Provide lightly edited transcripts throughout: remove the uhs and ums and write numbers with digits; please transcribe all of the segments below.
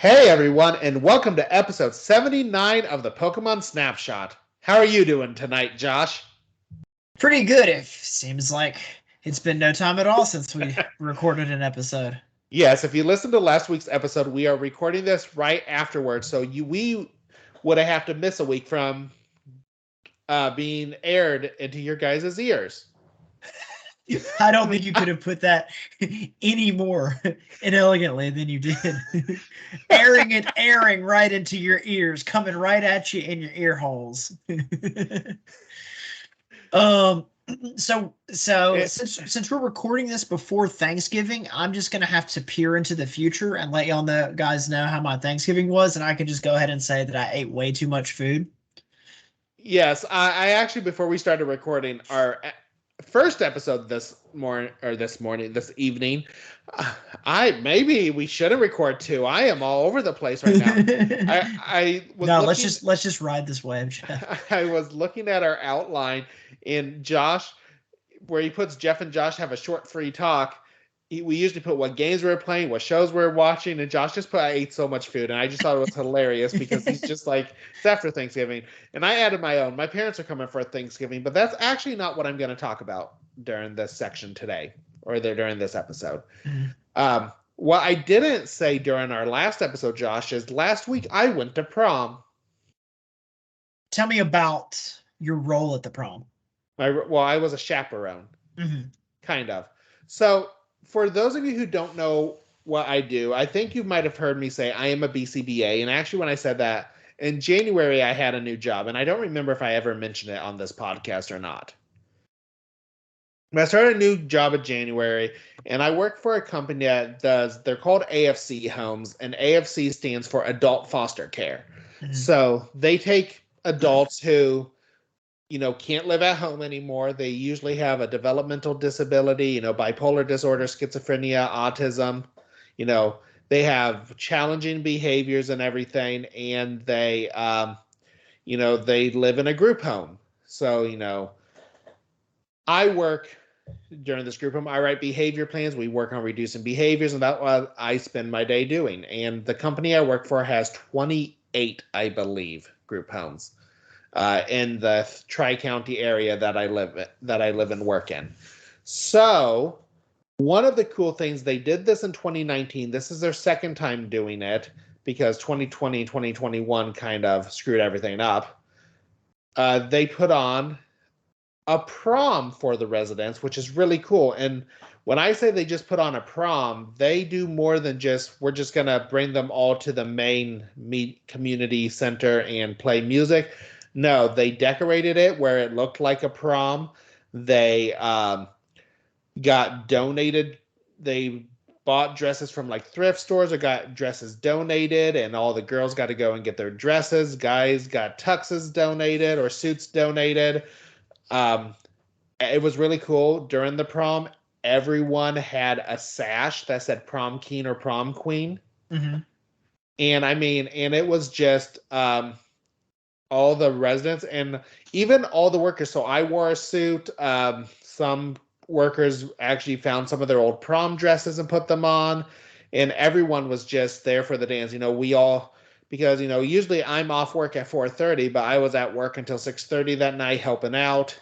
Hey everyone, and welcome to episode 79 of the Pokemon Snapshot. How are you doing tonight, Josh? Pretty good. It seems like it's been no time at all since we recorded an episode. Yes, if you listened to last week's episode, we are recording this right afterwards, so we would have to miss a week from being aired into your guys' ears. I don't think you could have put that any more inelegantly than you did. airing right into your ears, coming right at you in your ear holes. So since we're recording this before Thanksgiving, I'm just gonna have to peer into the future and let y'all guys know how my Thanksgiving was, and I can just go ahead and say that I ate way too much food. Yes, I actually, before we started recording our first episode this evening, maybe we shouldn't record two. I am all over the place right now. I was no, let's just ride this wave, Jeff. I was looking at our outline, and Josh, where he puts Jeff and Josh have a short free talk. We usually put what games we were playing, what shows we were watching, and Josh just put I ate so much food, and I just thought it was hilarious because he's just like, it's after Thanksgiving, and I added my own. My parents are coming for Thanksgiving, but that's actually not what I'm going to talk about during this section today, or during this episode. What I didn't say during our last episode, Josh, is last week I went to prom. Tell me about your role at the prom. I was a chaperone, kind of. So, for those of you who don't know what I do, I think you might have heard me say I am a BCBA. And actually, when I said that, in January, I had a new job. And I don't remember if I ever mentioned it on this podcast or not. But I started a new job in January, and I work for a company that they're called AFC Homes, and AFC stands for Adult Foster Care. So they take adults who can't live at home anymore. They usually have a developmental disability, bipolar disorder, schizophrenia, autism. They have challenging behaviors and everything, and they live in a group home. So, I work during this group home. I write behavior plans. We work on reducing behaviors, and that's what I spend my day doing. And the company I work for has 28, I believe, group homes. In the Tri-County area that I live and work in. So, one of the cool things, they did this in 2019. This is their second time doing it because 2020 and 2021 kind of screwed everything up. They put on a prom for the residents, which is really cool. And when I say they just put on a prom, they do more than just, we're just going to bring them all to the main community center and play music. No, they decorated it where it looked like a prom. They got donated. They bought dresses from like thrift stores or got dresses donated, and all the girls got to go and get their dresses. Guys got tuxes donated or suits donated. It was really cool. During the prom, everyone had a sash that said prom king or prom queen. And it was just all the residents and even all the workers. So I wore a suit. Some workers actually found some of their old prom dresses and put them on. And everyone was just there for the dance. Because usually I'm off work at 4:30, but I was at work until 6:30 that night helping out.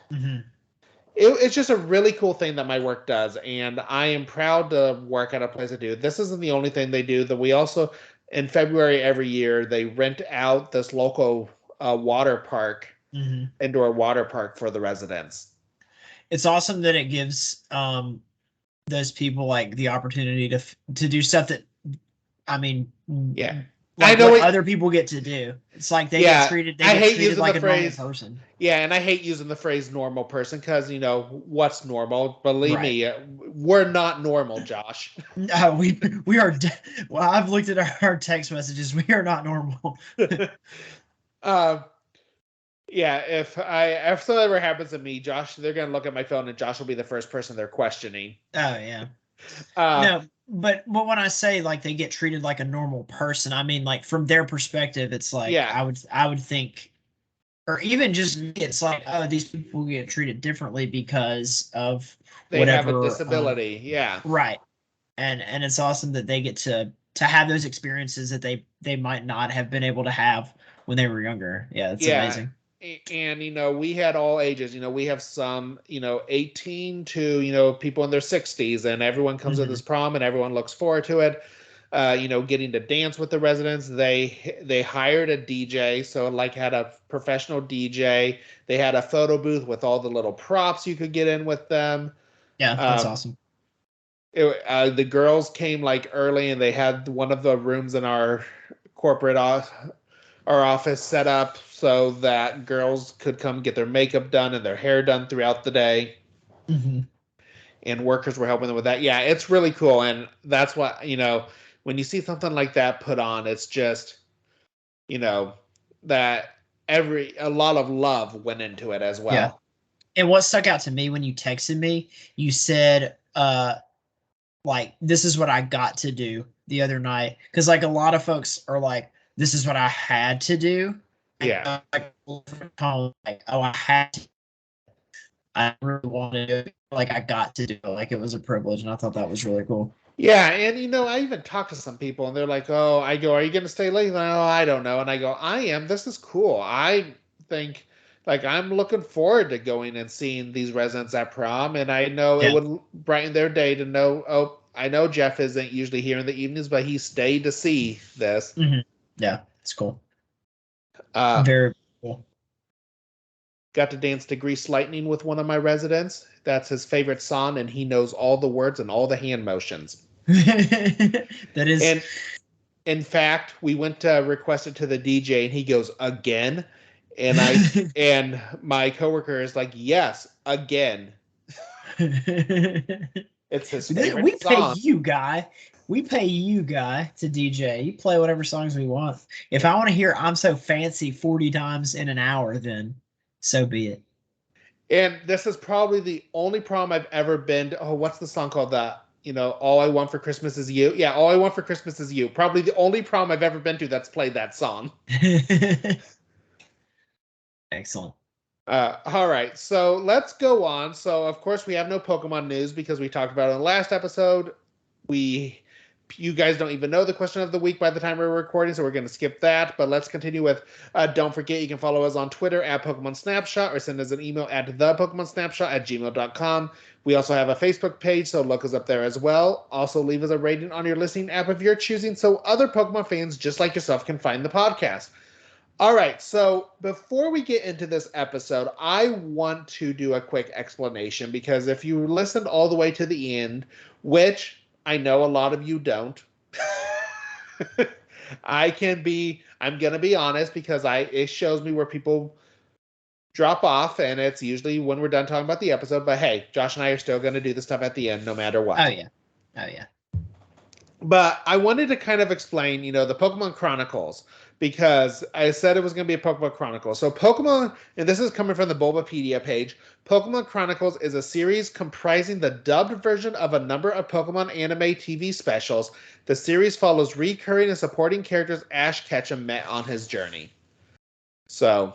It's just a really cool thing that my work does. And I am proud to work at a place that do. This isn't the only thing they do. That we also, in February every year, they rent out this local water park, indoor water park for the residents. It's awesome that it gives those people like the opportunity to do stuff that, like I know what other people get to do. It's like they get treated. They get treated like a normal person. Yeah, and I hate using the phrase "normal person" because what's normal. Believe me, we're not normal, Josh. No, we are. Well, I've looked at our text messages. We are not normal. Yeah, if something ever happens to me, Josh, they're gonna look at my phone, and Josh will be the first person they're questioning. Oh yeah. No, but when I say like they get treated like a normal person, I mean like from their perspective, it's like I would think, or even just it's like, oh, these people get treated differently because of they have a disability. Right. And it's awesome that they get to to have those experiences that they might not have been able to have when they were younger. Yeah, it's amazing. And we had all ages. We have some 18 to people in their 60s, and everyone comes to this prom and everyone looks forward to it. Getting to dance with the residents. They hired a DJ, so had a professional DJ. They had a photo booth with all the little props you could get in with them. Yeah, that's awesome. The girls came early, and they had one of the rooms in our corporate our office set up so that girls could come get their makeup done and their hair done throughout the day. And workers were helping them with that. Yeah, it's really cool. And that's what, when you see something like that put on, it's just, that a lot of love went into it as well. Yeah. And what stuck out to me when you texted me, you said, this is what I got to do the other night. Because, a lot of folks are like, this is what I had to do. Yeah. Oh, I had to. I really wanted to do it. I got to do it. It was a privilege, and I thought that was really cool. Yeah, and I even talked to some people, and they're like, "Oh," I go, "Are you going to stay late?" And I don't know. And I go, "I am. This is cool. I think, I'm looking forward to going and seeing these residents at prom, and I know it would brighten their day to know. Oh, I know Jeff isn't usually here in the evenings, but he stayed to see this." Yeah, it's cool. Very cool. Got to dance to Grease Lightning with one of my residents. That's his favorite song, and he knows all the words and all the hand motions. That is. And in fact, we went to request it to the DJ, and he goes, "Again?" And and my coworker is like, "Yes, again." It's his favorite song. Pay you, guy. We pay you, guy, to DJ. You play whatever songs we want. If I want to hear "I'm So Fancy" 40 times in an hour, then so be it. And this is probably the only prom I've ever been to. Oh, what's the song called? All I Want for Christmas Is You. Yeah, All I Want for Christmas Is You. Probably the only prom I've ever been to that's played that song. Excellent. All right, so let's go on. So, of course, we have no Pokemon news because we talked about it in the last episode. You guys don't even know the question of the week by the time we're recording, so we're going to skip that. But let's continue with, don't forget, you can follow us on Twitter at Pokemon Snapshot or send us an email at thepokemonsnapshot@gmail.com. We also have a Facebook page, so look us up there as well. Also, leave us a rating on your listening app of your choosing so other Pokemon fans just like yourself can find the podcast. All right, so before we get into this episode, I want to do a quick explanation because if you listened all the way to the end, which I know a lot of you don't, I'm going to be honest because it shows me where people drop off, and it's usually when we're done talking about the episode, but hey, Josh and I are still going to do the stuff at the end no matter what. Oh, yeah. But I wanted to kind of explain, the Pokemon Chronicles, because I said it was going to be a Pokemon Chronicles. So Pokemon, and this is coming from the Bulbapedia page, Pokemon Chronicles is a series comprising the dubbed version of a number of Pokemon anime TV specials. The series follows recurring and supporting characters Ash Ketchum met on his journey. So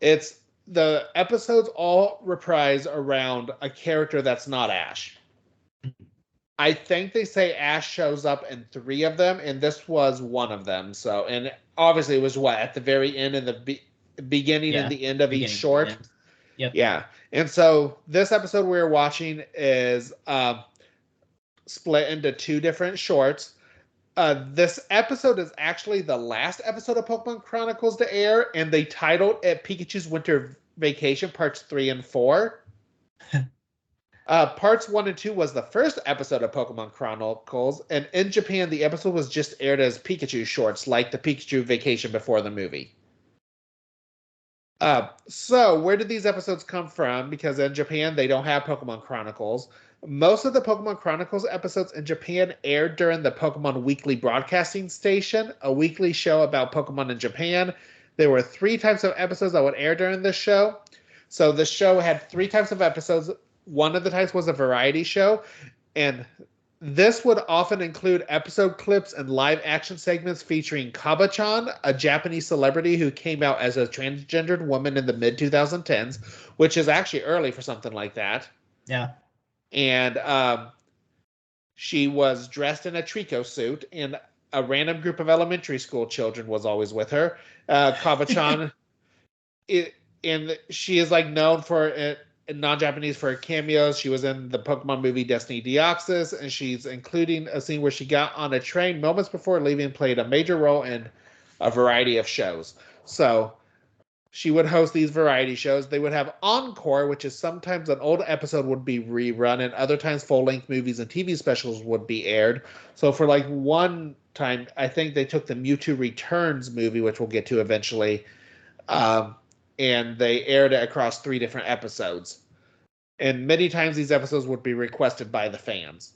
the episodes all reprise around a character that's not Ash. I think they say Ash shows up in 3 of them, and this was one of them. So, and obviously it was at the very end and the beginning and the end of each short. Yep. Yeah. And so this episode we're watching is split into 2 different shorts. This episode is actually the last episode of Pokemon Chronicles to air, and they titled it Pikachu's Winter Vacation Parts 3 and 4. Parts 1 and 2 was the first episode of Pokemon Chronicles, and in Japan, the episode was just aired as Pikachu shorts, like the Pikachu Vacation before the movie. So, where did these episodes come from? Because in Japan, they don't have Pokemon Chronicles. Most of the Pokemon Chronicles episodes in Japan aired during the Pokemon Weekly Broadcasting Station, a weekly show about Pokemon in Japan. There were 3 types of episodes that would air during this show. So, the show had 3 types of episodes. One of the types was a variety show, and this would often include episode clips and live action segments featuring Kaba-chan, a Japanese celebrity who came out as a transgendered woman in the mid-2010s, which is actually early for something like that. Yeah. And She was dressed in a tricot suit, and a random group of elementary school children was always with her. Kawa-chan, and she is like known for in non-Japanese for her cameos. She was in the Pokemon movie Destiny Deoxys, and she's including a scene where she got on a train moments before leaving, played a major role in a variety of shows. So she would host these variety shows. They would have encore, which is sometimes an old episode would be rerun, and other times full-length movies and TV specials would be aired. So for like one time, I think they took the Mewtwo Returns movie, which we'll get to eventually, and they aired it across 3 different episodes. And many times these episodes would be requested by the fans.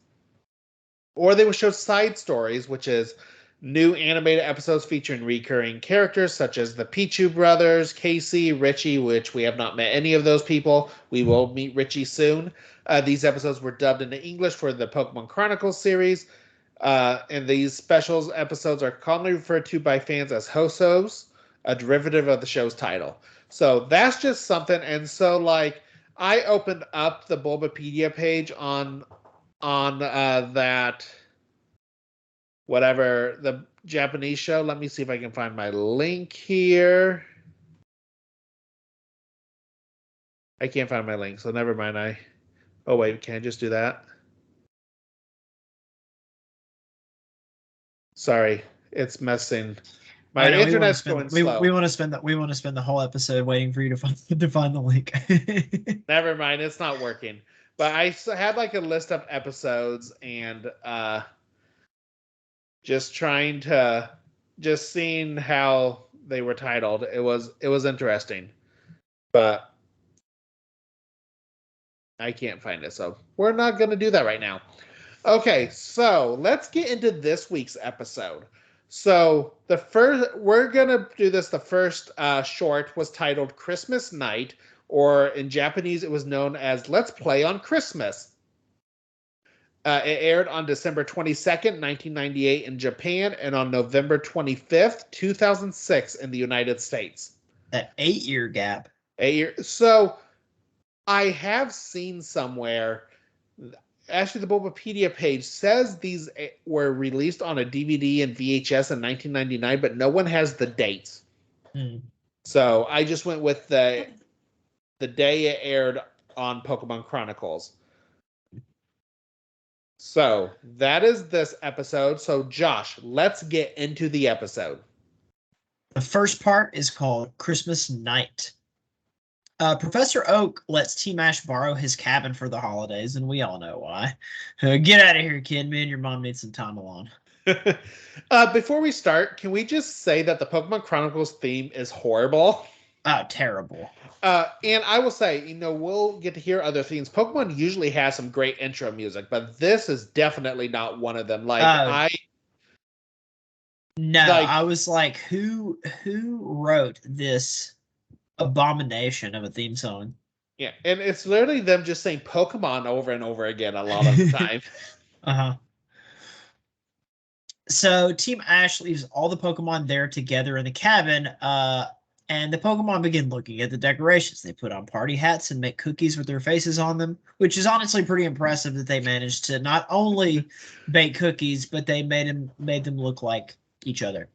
Or they would show side stories, which is new animated episodes featuring recurring characters such as the Pichu brothers, Casey, Richie, which we have not met any of those people. We will meet Richie soon. These episodes were dubbed into English for the Pokemon Chronicles series. And these specials episodes are commonly referred to by fans as Hosos, a derivative of the show's title. So that's just something. And so, like, I opened up the Bulbapedia page on that whatever the Japanese show. Let me see if I can find my link here. I can't find my link, so never mind. Oh wait, can I just do that? Sorry, it's messing. My internet's going slow. We want to spend the whole episode waiting for you to find the link. Never mind, it's not working. But I had like a list of episodes and just seeing how they were titled. It was interesting, but I can't find it, so we're not going to do that right now. Okay, so let's get into this week's episode. So we're going to do this. The first short was titled Christmas Night, or in Japanese, it was known as Let's Play on Christmas. It aired on December 22nd, 1998 in Japan, and on November 25th, 2006 in the United States. That 8-year gap. 8 years. So I have seen somewhere, actually the Bulbapedia page says these were released on a DVD and VHS in 1999, but no one has the dates. So I just went with the day it aired on Pokemon Chronicles. So that is this episode. So Josh, let's get into the episode. The first part is called Christmas Night. Professor Oak lets Team Ash borrow his cabin for the holidays, and we all know why. Get out of here, kid. Me and your mom need some time alone. Before we start, can we just say that the Pokemon Chronicles theme is horrible? Oh, terrible. And I will say, we'll get to hear other themes. Pokemon usually has some great intro music, but this is definitely not one of them. I was like, who wrote this abomination of a theme song? Yeah, and it's literally them just saying Pokemon over and over again a lot of the time. So Team Ash leaves all the Pokemon there together in the cabin, and the Pokemon begin looking at the decorations. They put on party hats and make cookies with their faces on them, which is honestly pretty impressive that they managed to not only bake cookies, but they made them look like each other.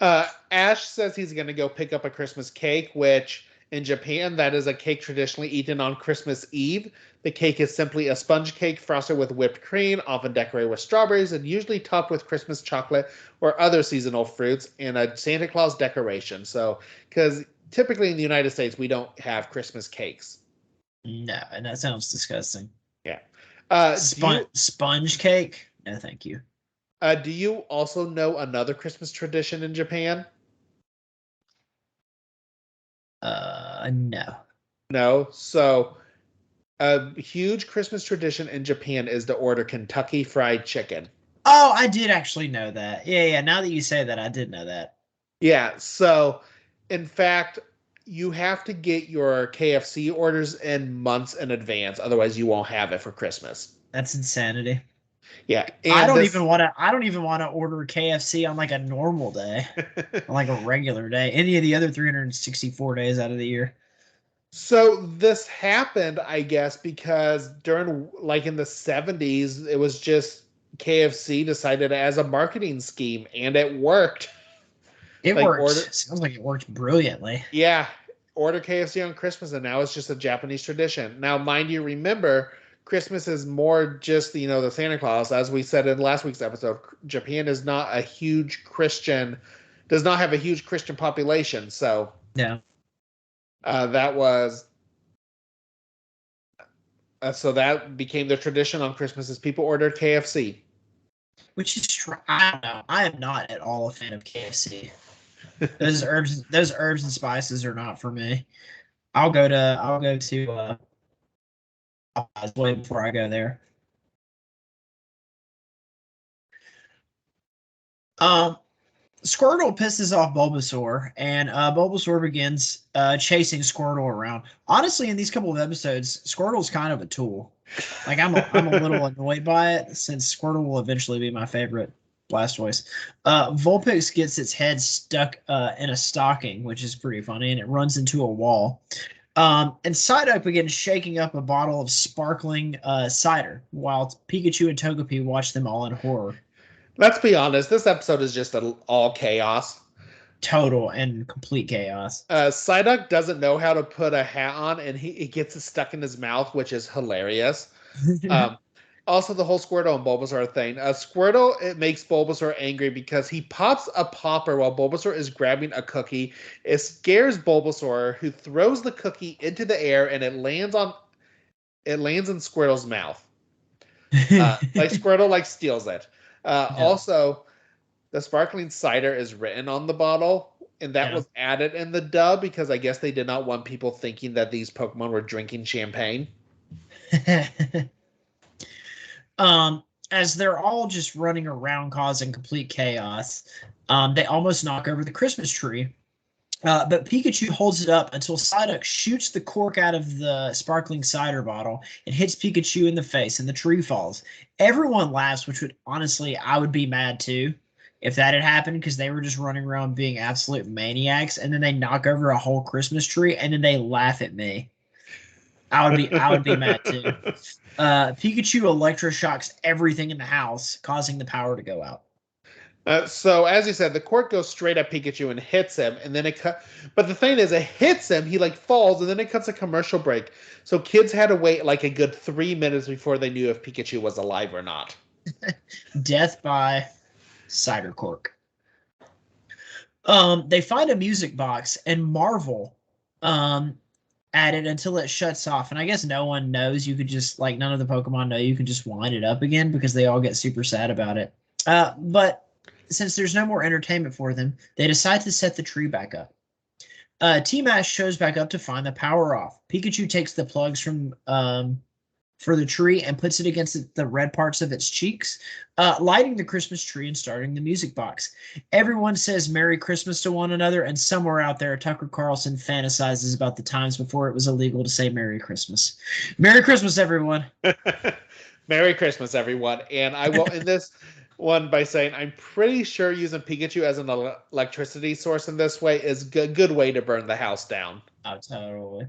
Ash says he's going to go pick up a Christmas cake, which in Japan, that is a cake traditionally eaten on Christmas Eve. The cake is simply a sponge cake frosted with whipped cream, often decorated with strawberries, and usually topped with Christmas chocolate or other seasonal fruits, and a Santa Claus decoration. So, because typically in the United States, we don't have Christmas cakes. No, and that sounds disgusting. Yeah. Sponge cake? No, thank you. Do you also know another Christmas tradition in Japan? No. No. So, a huge Christmas tradition in Japan is to order Kentucky Fried Chicken. Oh, I did actually know that. Yeah. Now that you say that, I did know that. Yeah. So, in fact, you have to get your KFC orders in months in advance. Otherwise, you won't have it for Christmas. That's insanity. Yeah. I don't even want to order KFC on like a normal day, on like a regular day, any of the other 364 days out of the year. So this happened, I guess, because during like in the 70s, it was just KFC decided as a marketing scheme, and it worked. It Like worked. order, Sounds like it worked brilliantly. yeah, order KFC on Christmas, and now it's just a Japanese tradition. Now, mind you, remember Christmas is more just the Santa Claus, as we said in last week's episode. Japan is not a huge Christian, does not have a huge Christian population, so Yeah. that was. So that became the tradition on Christmas is people ordered KFC. Which is I don't know. I am not at all a fan of KFC. Those herbs and spices are not for me. I'll go to way before I go there. Squirtle pisses off Bulbasaur, and Bulbasaur begins chasing Squirtle around. Honestly, in these couple of episodes, Squirtle's kind of a tool. Like I'm a little annoyed by it, since Squirtle will eventually be my favorite Blastoise. Vulpix gets its head stuck in a stocking, which is pretty funny, and it runs into a wall. And Psyduck begins shaking up a bottle of sparkling cider, while Pikachu and Togepi watch them all in horror. Let's be honest, this episode is just all chaos. Total and complete chaos. Psyduck doesn't know how to put a hat on, and he gets it stuck in his mouth, which is hilarious. Also, the whole Squirtle and Bulbasaur thing. Squirtle, it makes Bulbasaur angry because he pops a popper while Bulbasaur is grabbing a cookie. It scares Bulbasaur, who throws the cookie into the air, and it lands in Squirtle's mouth. Like Squirtle steals it. Also, the sparkling cider is written on the bottle, and that was added in the dub because I guess they did not want people thinking that these Pokemon were drinking champagne. As they're all just running around causing complete chaos, they almost knock over the Christmas tree. But Pikachu holds it up until Psyduck shoots the cork out of the sparkling cider bottle and hits Pikachu in the face, and the tree falls. Everyone laughs, which would honestly, I would be mad too if that had happened, because they were just running around being absolute maniacs, and then they knock over a whole Christmas tree, and then they laugh at me. I would be mad too. Pikachu electroshocks everything in the house, causing the power to go out. So, as you said, the cork goes straight at Pikachu and hits him, and then but the thing is, it hits him, he falls, and then it cuts a commercial break. So kids had to wait a good 3 minutes before they knew if Pikachu was alive or not. Death by cider cork. They find a music box and marvel at it until it shuts off. And I guess no one knows. You could just, none of the Pokemon know you can just wind it up again, because they all get super sad about it. But since there's no more entertainment for them, they decide to set the tree back up. T-Mash shows back up to find the power off. Pikachu takes the plugs from for the tree and puts it against the red parts of its cheeks, lighting the Christmas tree and starting the music box. Everyone says Merry Christmas to one another, and somewhere out there, Tucker Carlson fantasizes about the times before it was illegal to say Merry Christmas. Merry Christmas, everyone. Merry Christmas, everyone. And I will end this one by saying I'm pretty sure using Pikachu as an electricity source in this way is a good way to burn the house down. Oh, totally.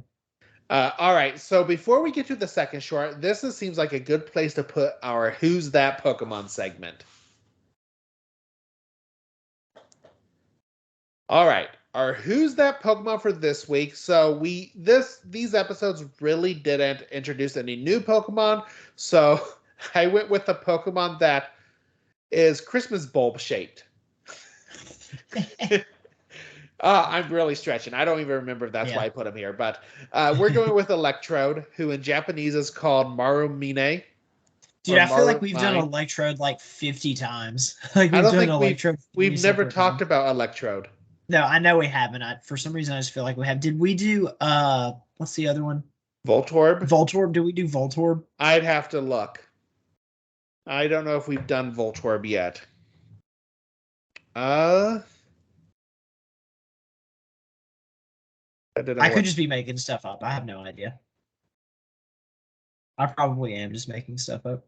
All right, so before we get to the second short, seems like a good place to put our Who's That Pokemon segment. All right, our Who's That Pokemon for this week. So these episodes really didn't introduce any new Pokemon, so I went with the Pokemon that is Christmas bulb shaped. I'm really stretching. I don't even remember if that's why I put him here. But we're going with Electrode, who in Japanese is called Marumine. Dude, I feel like we've done Electrode 50 times. I don't think we've never talked about Electrode. No, I know we haven't. For some reason, I just feel like we have. Did we do, what's the other one? Voltorb? Voltorb? Did we do Voltorb? I'd have to look. I don't know if we've done Voltorb yet. I could just be making stuff up. I have no idea. I probably am just making stuff up.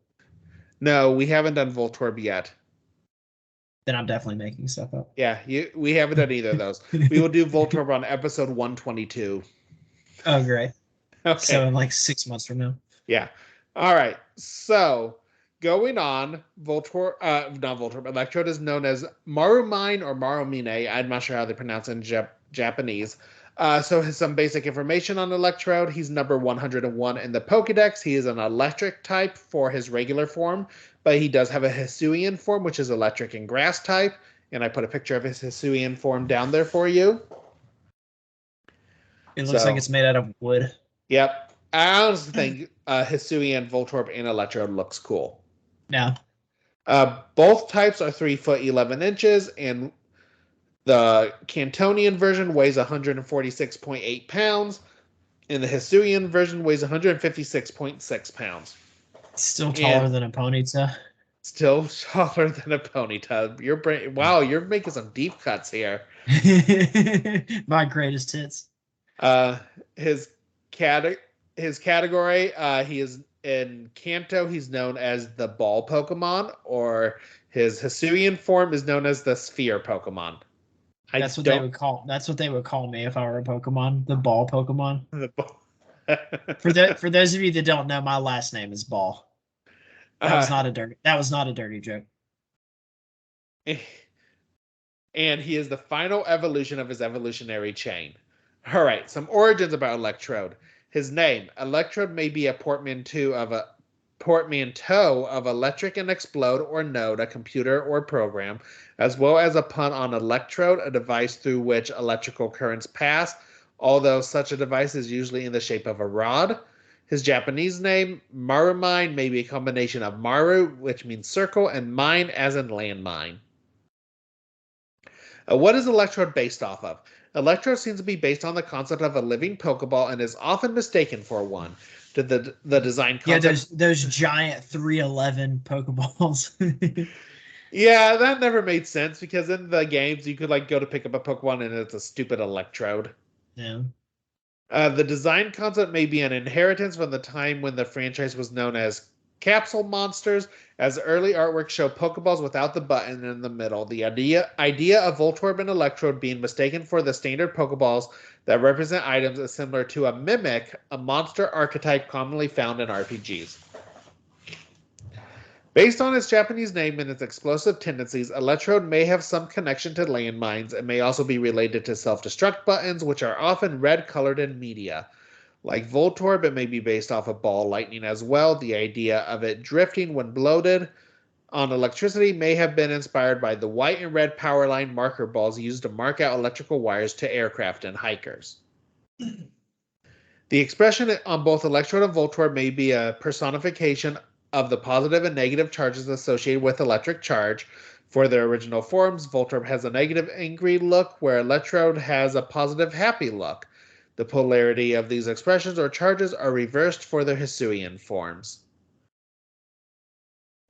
No, we haven't done Voltorb yet. Then I'm definitely making stuff up. Yeah, we haven't done either of those. We will do Voltorb on episode 122. Oh, great. Okay. So in like 6 months from now. Yeah. All right. So going on, not Voltorb, Electrode is known as Marumine or Marumine. I'm not sure how they pronounce it in Japanese. So some basic information on Electrode. He's number 101 in the Pokedex. He is an electric type for his regular form, but he does have a Hisuian form, which is electric and grass type. And I put a picture of his Hisuian form down there for you. It looks like it's made out of wood. Yep. I honestly think Hisuian, Voltorb, and Electrode looks cool. Yeah. Both types are 3 foot 11 inches, and the Cantonian version weighs 146.8 pounds, and the Hisuian version weighs 156.6 pounds. Still taller than a Ponyta. Still taller than a Ponyta. Your brain, wow, you're making some deep cuts here. My greatest hits. His category, he is in Kanto, he's known as the ball Pokemon, or his Hisuian form is known as the sphere Pokemon. That's what they would call me if I were a Pokemon, the ball Pokemon. The ball. For those of you that don't know, my last name is Ball. That was not a dirty joke. And he is the final evolution of his evolutionary chain. All right, some origins about Electrode. His name, Electrode, may be a portmanteau of electric and explode or node, a computer or program, as well as a pun on electrode, a device through which electrical currents pass, although such a device is usually in the shape of a rod. His Japanese name, Marumine, may be a combination of Maru, which means circle, and mine as in landmine. What is Electrode based off of? Electrode seems to be based on the concept of a living Pokeball and is often mistaken for one. Did the design concept... Yeah, those giant 311 Pokeballs. Yeah, that never made sense because in the games you could like go to pick up a Pokemon and it's a stupid Electrode. Yeah. The design concept may be an inheritance from the time when the franchise was known as Capsule Monsters, as early artwork show Pokeballs without the button in the middle. The idea of Voltorb and Electrode being mistaken for the standard Pokeballs that represent items is similar to a Mimic, a monster archetype commonly found in RPGs. Based on its Japanese name and its explosive tendencies, Electrode may have some connection to landmines and may also be related to self-destruct buttons, which are often red-colored in media. Like Voltorb, it may be based off of ball lightning as well. The idea of it drifting when bloated on electricity may have been inspired by the white and red power line marker balls used to mark out electrical wires to aircraft and hikers. The expression on both Electrode and Voltorb may be a personification of the positive and negative charges associated with electric charge. For their original forms, Voltorb has a negative angry look, where Electrode has a positive happy look. The polarity of these expressions or charges are reversed for their Hisuian forms.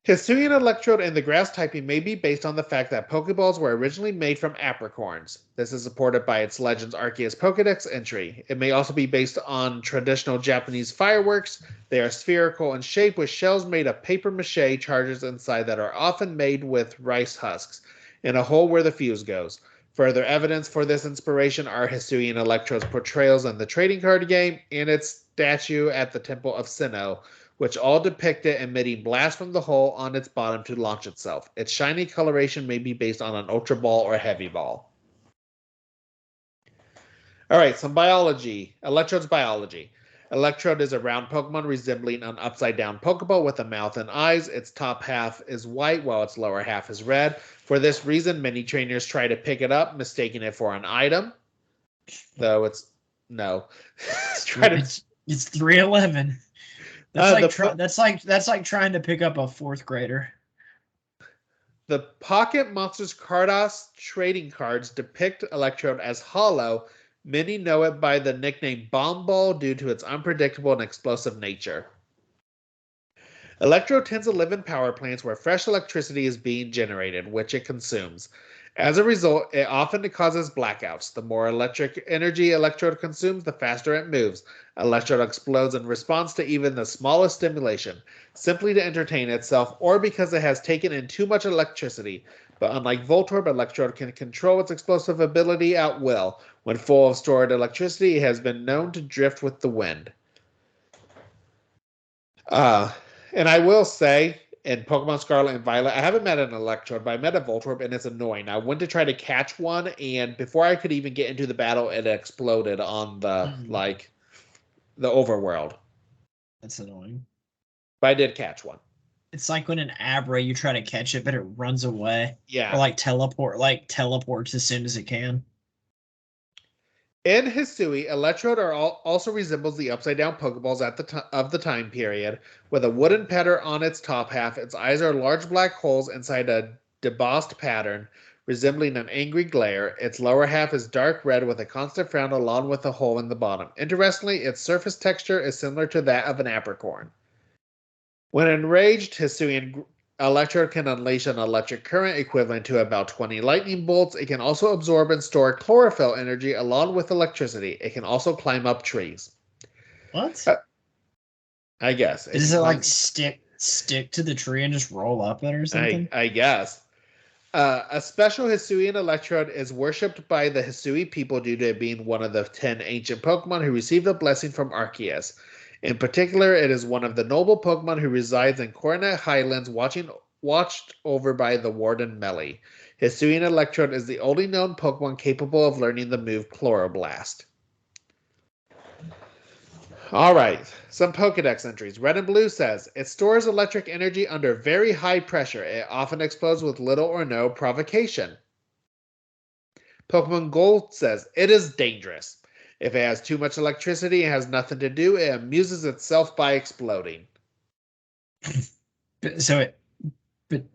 Hisuian Electrode and the grass typing may be based on the fact that Pokeballs were originally made from apricorns. This is supported by its Legends Arceus Pokedex entry. It may also be based on traditional Japanese fireworks. They are spherical in shape with shells made of papier-mâché charges inside that are often made with rice husks, in a hole where the fuse goes. Further evidence for this inspiration are Hisuian Electrode's portrayals in the trading card game and its statue at the Temple of Sinnoh, which all depict it emitting blasts from the hole on its bottom to launch itself. Its shiny coloration may be based on an Ultra Ball or Heavy Ball. Alright, some biology. Electrode's biology. Electrode is a round Pokemon resembling an upside-down Pokeball with a mouth and eyes. Its top half is white while its lower half is red. For this reason, many trainers try to pick it up, mistaking it for an item. Though it's... no. It's 311. That's like trying to pick up a fourth grader. The Pocket Monsters Cardos trading cards depict Electrode as hollow. Many know it by the nickname Bomb Ball due to its unpredictable and explosive nature. Electrode tends to live in power plants where fresh electricity is being generated, which it consumes. As a result, it often causes blackouts. The more electric energy Electrode consumes, the faster it moves. Electrode explodes in response to even the smallest stimulation, simply to entertain itself or because it has taken in too much electricity. But unlike Voltorb, Electrode can control its explosive ability at will. When full of stored electricity, it has been known to drift with the wind. And I will say, in Pokemon Scarlet and Violet, I haven't met an Electrode, but I met a Voltorb, and it's annoying. I went to try to catch one, and before I could even get into the battle, it exploded on the the overworld. That's annoying. But I did catch one. It's like when an Abra, you try to catch it, but it runs away. Yeah. Or teleports as soon as it can. In Hisui, Electrode also resembles the upside-down Pokeballs of the time period, with a wooden pattern on its top half. Its eyes are large black holes inside a debossed pattern, resembling an angry glare. Its lower half is dark red with a constant frown along with a hole in the bottom. Interestingly, its surface texture is similar to that of an apricorn. When enraged, Hisuian Electrode can unleash an electric current equivalent to about 20 lightning bolts. It can also absorb and store chlorophyll energy along with electricity. It can also climb up trees. What? I guess. Does it like stick to the tree and just roll up it or something? I guess. A special Hisuian Electrode is worshipped by the Hisui people due to it being one of the 10 ancient Pokemon who received a blessing from Arceus. In particular, it is one of the noble Pokemon who resides in Coronet Highlands, watched over by the Warden Melly. Hisuian Electrode is the only known Pokemon capable of learning the move Chloroblast. Alright, some Pokedex entries. Red and Blue says, it stores electric energy under very high pressure. It often explodes with little or no provocation. Pokemon Gold says, it is dangerous. If it has too much electricity and has nothing to do, it amuses itself by exploding. But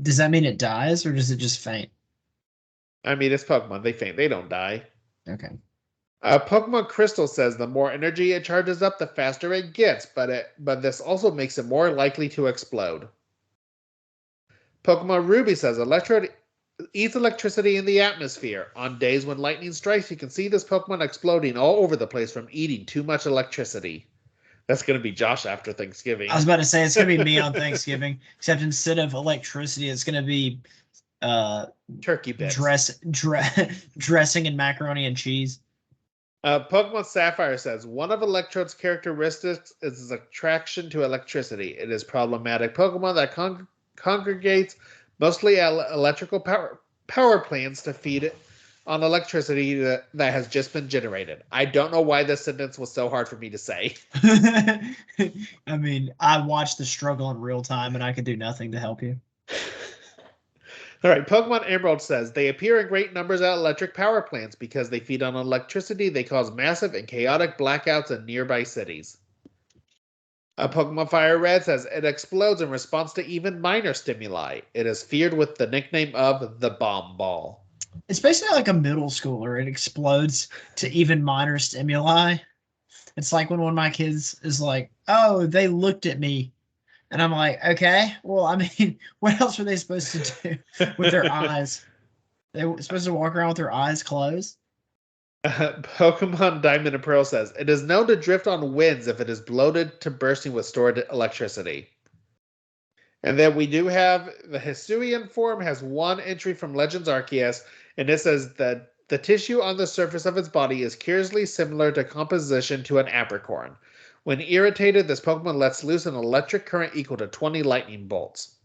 does that mean it dies, or does it just faint? I mean, it's Pokemon. They faint. They don't die. Okay. Pokemon Crystal says the more energy it charges up, the faster it gets, but this also makes it more likely to explode. Pokemon Ruby says Electrode eats electricity in the atmosphere. On days when lightning strikes, you can see this Pokemon exploding all over the place from eating too much electricity. That's going to be Josh after Thanksgiving. I was about to say, it's going to be me on Thanksgiving, except instead of electricity, it's going to be turkey bits. Dressing and macaroni and cheese. Pokemon Sapphire says, one of Electrode's characteristics is its attraction to electricity. It is problematic Pokemon that congregates mostly electrical power plants to feed it on electricity that has just been generated. I don't know why this sentence was so hard for me to say. I mean, I watched the struggle in real time, and I could do nothing to help you. All right, Pokemon Emerald says, they appear in great numbers at electric power plants. Because they feed on electricity, they cause massive and chaotic blackouts in nearby cities. Pokemon Fire Red says, it explodes in response to even minor stimuli. It is feared with the nickname of the Bomb Ball. It's basically like a middle schooler. It explodes to even minor stimuli. It's like when one of my kids is like, oh, they looked at me. And I'm like, okay, well, I mean, what else are they supposed to do with their eyes? They were supposed to walk around with their eyes closed? Pokemon Diamond and Pearl says, it is known to drift on winds if it is bloated to bursting with stored electricity. And then we do have the Hisuian form has one entry from Legends Arceus, and it says that the tissue on the surface of its body is curiously similar to composition to an apricorn. When irritated, this Pokemon lets loose an electric current equal to 20 lightning bolts.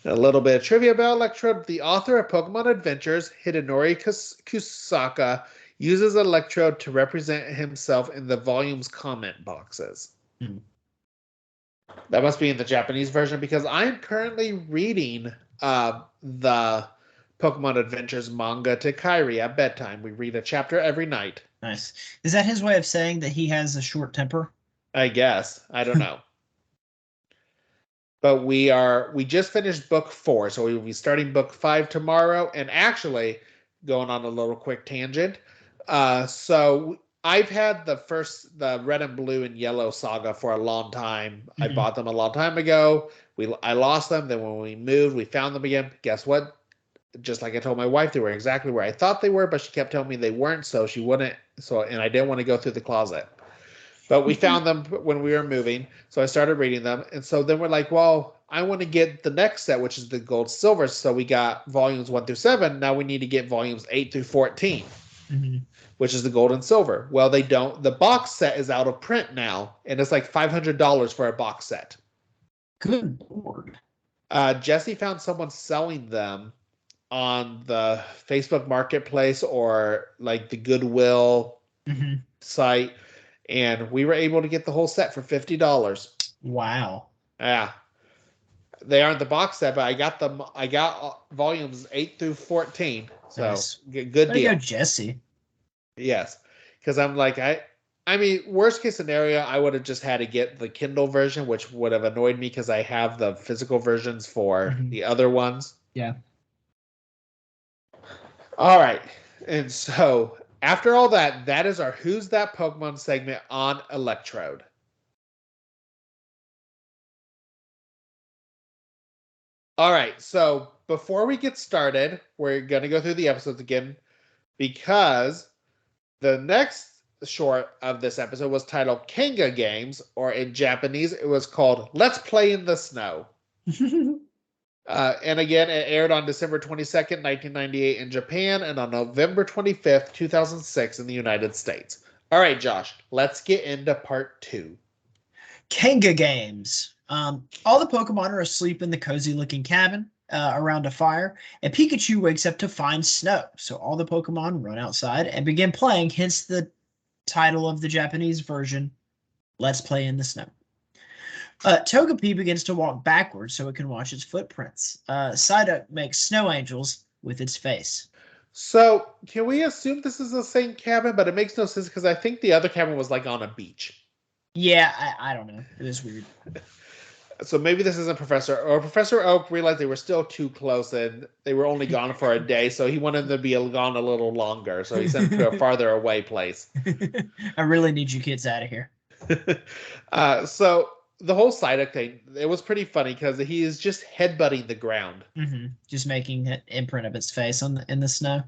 A little bit of trivia about Electrode. The author of Pokemon Adventures, Hidenori Kusaka, uses Electrode to represent himself in the volume's comment boxes. That must be in the Japanese version, because I'm currently reading the Pokemon Adventures manga to Kairi at bedtime. We read a chapter every night. Nice. Is that his way of saying that he has a short temper? I guess. I don't know. But we just finished book 4, so we will be starting book 5 tomorrow. And actually, going on a little quick tangent. So I've had the Red and Blue and Yellow saga for a long time. Mm-hmm. I bought them a long time ago. I lost them. Then when we moved, we found them again. Guess what? Just like I told my wife, they were exactly where I thought they were, but she kept telling me they weren't, so she wouldn't. And I didn't want to go through the closet. But we found them when we were moving, so I started reading them. And so then we're like, well, I want to get the next set, which is the gold silver. So we got volumes 1 through 7. Now we need to get volumes 8 through 14, which is the gold and silver. Well, they don't. The box set is out of print now, and it's like $500 for a box set. Good Lord. Jesse found someone selling them on the Facebook Marketplace or like the Goodwill site, and we were able to get the whole set for $50. Wow. Yeah. They aren't the box set, but I got them. I got volumes 8 through 14. So nice. Good There deal. you go, Jesse. Yes. Because I'm like, I mean, worst case scenario, I would have just had to get the Kindle version, which would have annoyed me because I have the physical versions for the other ones. Yeah. All right. And so after all that, that is our Who's That Pokemon segment on Electrode. All right. So before we get started, we're going to go through the episodes again because the next short of this episode was titled Kanga Games, or in Japanese, it was called Let's Play in the Snow. And again, it aired on December 22nd, 1998 in Japan and on November 25th, 2006 in the United States. All right, Josh, let's get into part 2. Kanga Games. All the Pokemon are asleep in the cozy-looking cabin around a fire, and Pikachu wakes up to find snow. So all the Pokemon run outside and begin playing, hence the title of the Japanese version, Let's Play in the Snow. Togepi begins to walk backwards so it can watch its footprints. Psyduck makes snow angels with its face. So, can we assume this is the same cabin? But it makes no sense because I think the other cabin was like on a beach. Yeah, I don't know. It is weird. So maybe this isn't Professor Oak realized they were still too close and they were only gone for a day, so he wanted them to be gone a little longer. So he sent them to a farther away place. I really need you kids out of here. So the whole Psyduck thing, it was pretty funny because he is just headbutting the ground. Just making an imprint of its face in the snow.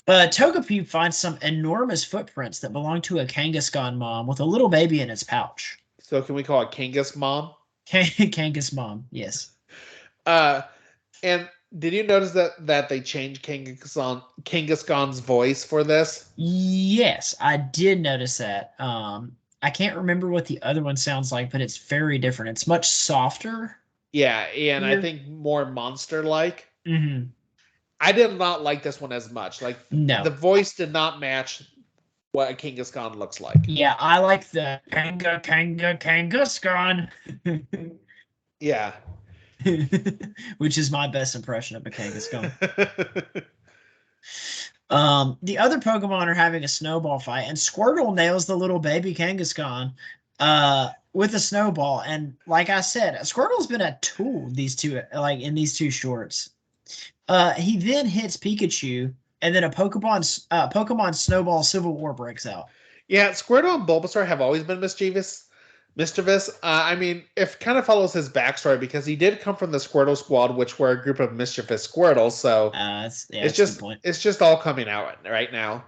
Togepi finds some enormous footprints that belong to a Kangaskhan mom with a little baby in its pouch. So can we call it Kangas mom? Kangas mom, yes. And did you notice that they changed Kangaskhan's voice for this? Yes, I did notice that. I can't remember what the other one sounds like, but it's very different. It's much softer. Yeah, and I think more monster-like. I did not like this one as much. Like, no, the voice did not match what a Kangaskhan looks like. Yeah, I like the Kangaskhan. Yeah. Which is my best impression of a Kangaskhan. The other Pokemon are having a snowball fight, and Squirtle nails the little baby Kangaskhan with a snowball. And like I said, Squirtle's been a tool in these two shorts. He then hits Pikachu, and then a Pokemon Snowball Civil War breaks out. Yeah, Squirtle and Bulbasaur have always been mischievous. I mean, it kind of follows his backstory because he did come from the Squirtle Squad, which were a group of mischievous Squirtles. So it's just all coming out right now.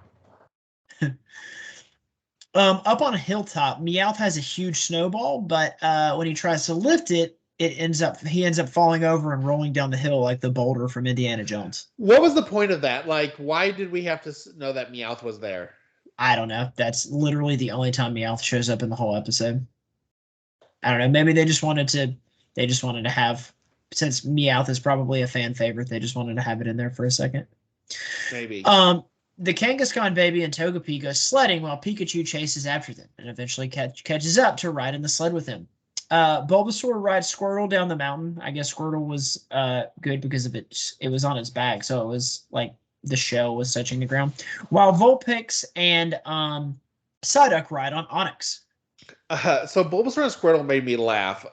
Up on a hilltop, Meowth has a huge snowball, but when he tries to lift it, he ends up falling over and rolling down the hill like the boulder from Indiana Jones. What was the point of that? Like, why did we have to know that Meowth was there? I don't know. That's literally the only time Meowth shows up in the whole episode. I don't know. Maybe they just wanted to have, since Meowth is probably a fan favorite, they just wanted to have it in there for a second. Maybe. The Kangaskhan baby and Togepi go sledding while Pikachu chases after them and eventually catches up to ride in the sled with him. Bulbasaur rides Squirtle down the mountain. I guess Squirtle was good because of it was on its back, so it was like the shell was touching the ground. While Vulpix and Psyduck ride on Onix. So Bulbasaur and Squirtle made me laugh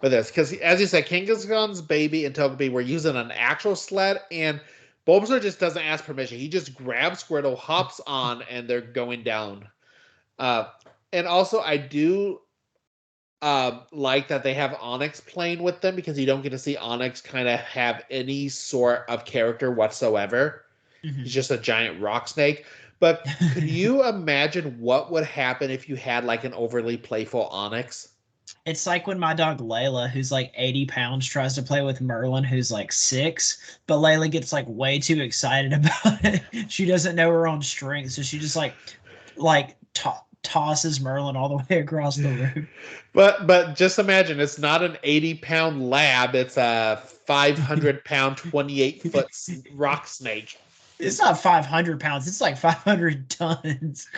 with this because, as you said, Kangaskhan's baby and Togepi were using an actual sled, and Bulbasaur just doesn't ask permission. He just grabs Squirtle, hops on, and they're going down. And also, I do like that they have Onix playing with them because you don't get to see Onix kind of have any sort of character whatsoever. He's just a giant rock snake. But could you imagine what would happen if you had like an overly playful Onix? It's like when my dog Layla, who's like 80 pounds, tries to play with Merlin, who's like 6, but Layla gets like way too excited about it. She doesn't know her own strength, so she just tosses Merlin all the way across the room. But just imagine, it's not an 80-pound lab; it's a 500-pound, 28-foot rock snake. It's not 500 pounds; it's like 500 tons.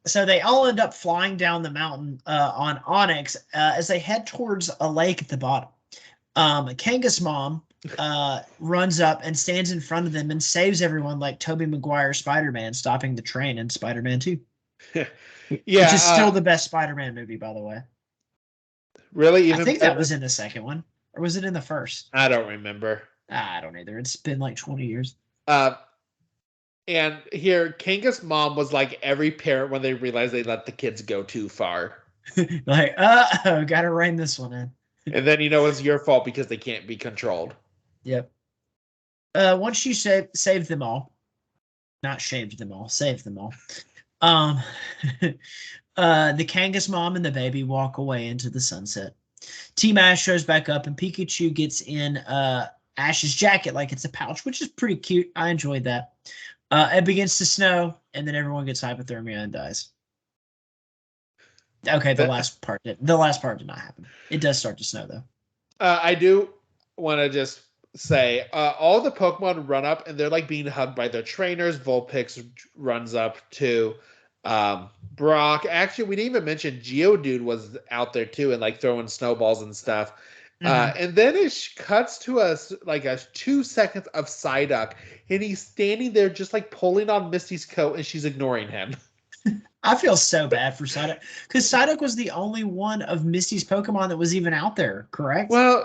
So they all end up flying down the mountain on Onyx as they head towards a lake at the bottom. Kanga's mom runs up and stands in front of them and saves everyone like Tobey Maguire Spider-Man stopping the train in Spider-Man 2. Yeah, which is still the best Spider-Man movie, by the way. Really? Even I think that was in the second one. Or was it in the first? I don't remember. I don't either. It's been like 20 years. And here, Kanga's mom was like every parent when they realized they let the kids go too far. Like, gotta rein this one in. And then, it's your fault because they can't be controlled. Yep. Once you saved them all, not shaved them all, saved them all. The Kanga's mom and the baby walk away into the sunset. Team Ash shows back up, and Pikachu gets in Ash's jacket like it's a pouch, which is pretty cute. I enjoyed that. It begins to snow, and then everyone gets hypothermia and dies. Okay, the last part did not happen. It does start to snow, though. I do want to just say, all the Pokemon run up, and they're like being hugged by their trainers. Vulpix runs up to Brock. Actually, we didn't even mention Geodude was out there too, and like throwing snowballs and stuff. And then it cuts to us like a 2 seconds of Psyduck, and he's standing there just like pulling on Misty's coat, and she's ignoring him. I feel so bad for Psyduck, because Psyduck was the only one of Misty's Pokemon that was even out there, correct? Well,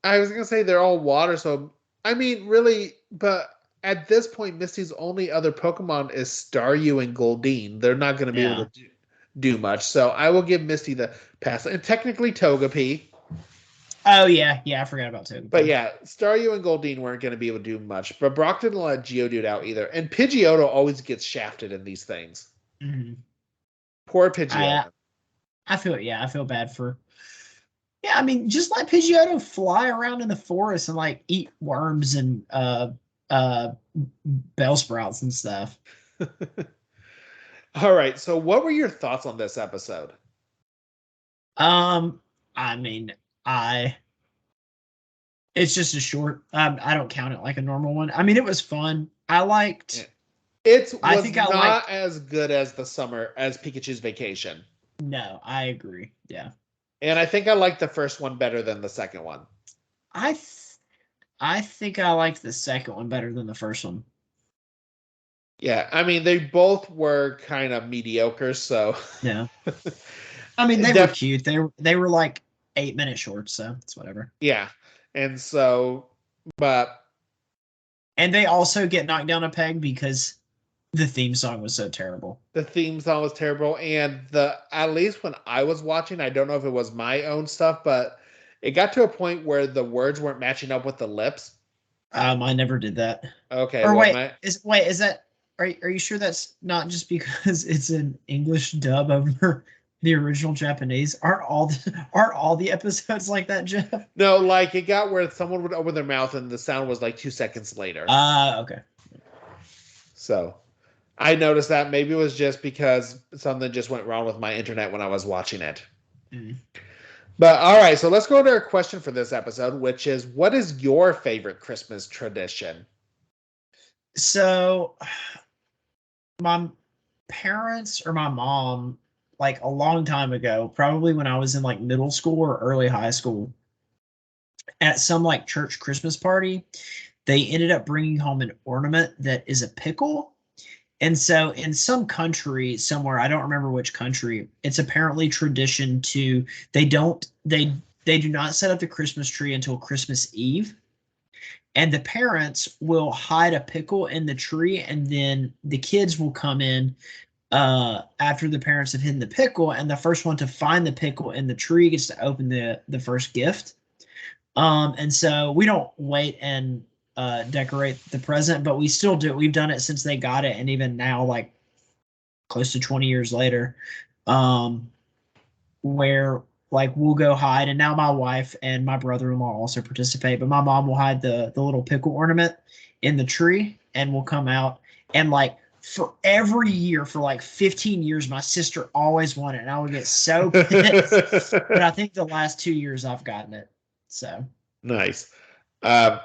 I was going to say they're all water, so I mean, really, but at this point, Misty's only other Pokemon is Staryu and Goldeen. They're not going to be able to do much, so I will give Misty the pass. And technically Togepi. Oh, yeah, I forgot about Togepi. But yeah, Staryu and Goldeen weren't going to be able to do much, but Brock didn't let Geodude out either. And Pidgeotto always gets shafted in these things. Mm-hmm. Poor Pidgeotto. I feel bad for... Yeah, I mean, just let Pidgeotto fly around in the forest and, like, eat worms and Bellsprouts and stuff. All right, so what were your thoughts on this episode? I mean... It's just a short. I don't count it like a normal one. I mean, it was fun. I liked. It was not as good as Pikachu's Vacation. No, I agree. Yeah. And I think I liked the first one better than the second one. I think I liked the second one better than the first one. Yeah, I mean, they both were kind of mediocre, so. Yeah. I mean, they were cute. They were like 8-minute shorts, so it's whatever. Yeah. And so, and they also get knocked down a peg because the theme song was so terrible. The theme song was terrible, and at least when I was watching, I don't know if it was my own stuff, but it got to a point where the words weren't matching up with the lips. I never did that. Okay. Or is that are you sure that's not just because it's an English dub over the original Japanese? Aren't all the episodes like that, Jeff? No, like it got where someone would open their mouth and the sound was like 2 seconds later. Okay. So I noticed that. Maybe it was just because something just went wrong with my internet when I was watching it. Mm. But all right, so let's go to our question for this episode, which is, what is your favorite Christmas tradition? So my parents or my mom, like a long time ago, probably when I was in like middle school or early high school, at some like church Christmas party, they ended up bringing home an ornament that is a pickle. And so in some country somewhere, I don't remember which country, it's apparently tradition to, they do not set up the Christmas tree until Christmas Eve. And the parents will hide a pickle in the tree, and then the kids will come in after the parents have hidden the pickle, and the first one to find the pickle in the tree gets to open the first gift. And so we don't wait and decorate the present, but we still do. We've done it since they got it, and even now, like close to 20 years later. where like we'll go hide, and now my wife and my brother-in-law also participate, but my mom will hide the little pickle ornament in the tree, and we'll come out, and like for every year for like 15 years my sister always won it, and I would get so pissed. But I think the last 2 years I've gotten it. So nice. I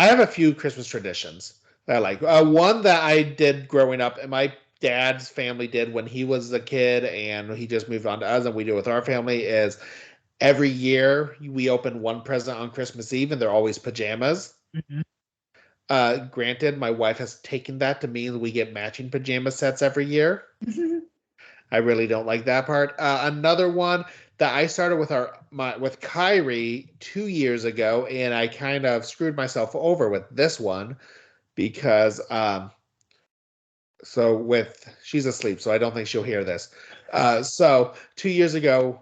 have a few Christmas traditions that I like. One that I did growing up, and my dad's family did when he was a kid, and he just moved on to us, and we do it with our family, is every year we open one present on Christmas Eve, and they're always pajamas. mm-hmm. Granted, my wife has taken that to mean we get matching pajama sets every year. I really don't like that part. Another one that I started with Kyrie 2 years ago, and I kind of screwed myself over with this one because she's asleep, so I don't think she'll hear this. So 2 years ago,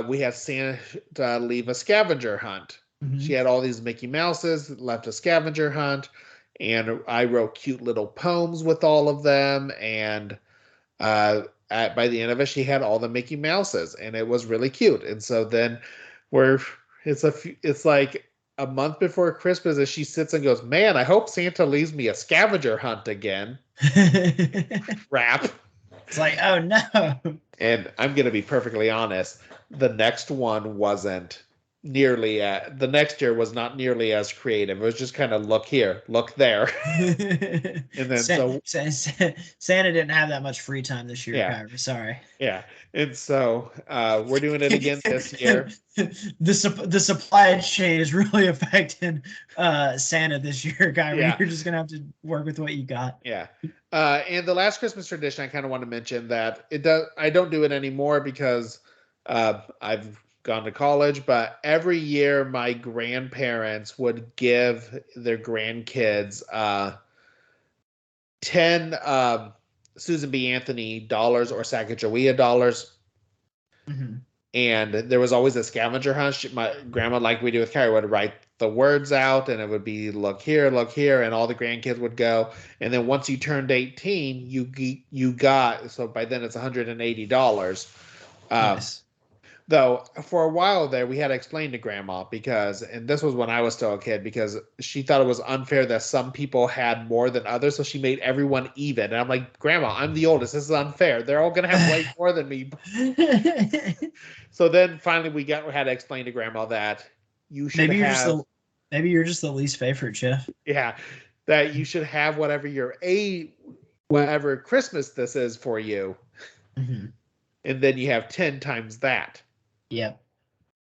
we had Santa leave a scavenger hunt. Mm-hmm. She had all these Mickey Mouses, left a scavenger hunt, and I wrote cute little poems with all of them, and by the end of it, she had all the Mickey Mouses, and it was really cute. And so then it's like a month before Christmas, as she sits and goes, "Man, I hope Santa leaves me a scavenger hunt again." Crap. It's like, oh no. And I'm gonna be perfectly honest, the next one wasn't the next year was not nearly as creative. It was just kind of look here, look there. And then Santa didn't have that much free time this year, Kyrie. Sorry. Yeah. And so we're doing it again this year. The supply chain is really affecting Santa this year, Kyrie. Yeah. You're just gonna have to work with what you got. Yeah. And the last Christmas tradition, I kind of want to mention that I don't do it anymore because I've gone to college, but every year my grandparents would give their grandkids 10 Susan B. Anthony dollars or Sacagawea dollars. Mm-hmm. And there was always a scavenger hunt. My grandma, like we do with Carrie, would write the words out, and it would be look here, and all the grandkids would go. And then once you turned 18, you got, so by then it's $180. Nice. Though for a while there, we had to explain to Grandma and this was when I was still a kid, because she thought it was unfair that some people had more than others, so she made everyone even. And I'm like, Grandma, I'm the oldest. This is unfair. They're all going to have way more than me. So then finally we had to explain to Grandma that you should maybe you're just the least favorite, Jeff. Yeah, that you should have whatever Christmas this is for you. Mm-hmm. And then you have 10 times that. Yep.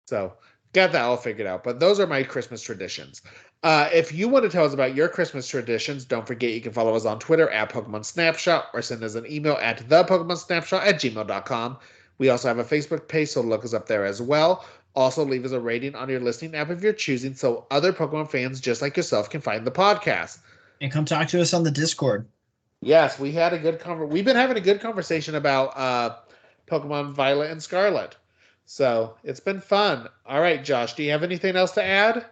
So got that all figured out. But those are my Christmas traditions. If you want to tell us about your Christmas traditions, don't forget you can follow us on Twitter at Pokemon Snapshot, or send us an email at thepokemonsnapshot@gmail.com. We also have a Facebook page, so look us up there as well. Also, leave us a rating on your listening app if you're choosing, so other Pokemon fans just like yourself can find the podcast. And come talk to us on the Discord. Yes, we had a good we've been having a good conversation about Pokemon Violet and Scarlet. So it's been fun. All right, Josh, do you have anything else to add?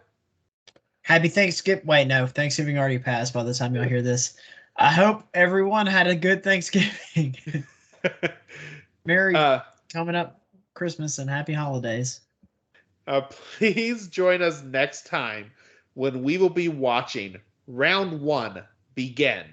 Happy Thanksgiving. Wait, no, Thanksgiving already passed by the time you'll hear this. I hope everyone had a good Thanksgiving. Merry coming up Christmas and happy holidays. Please join us next time when we will be watching Round 1 begin.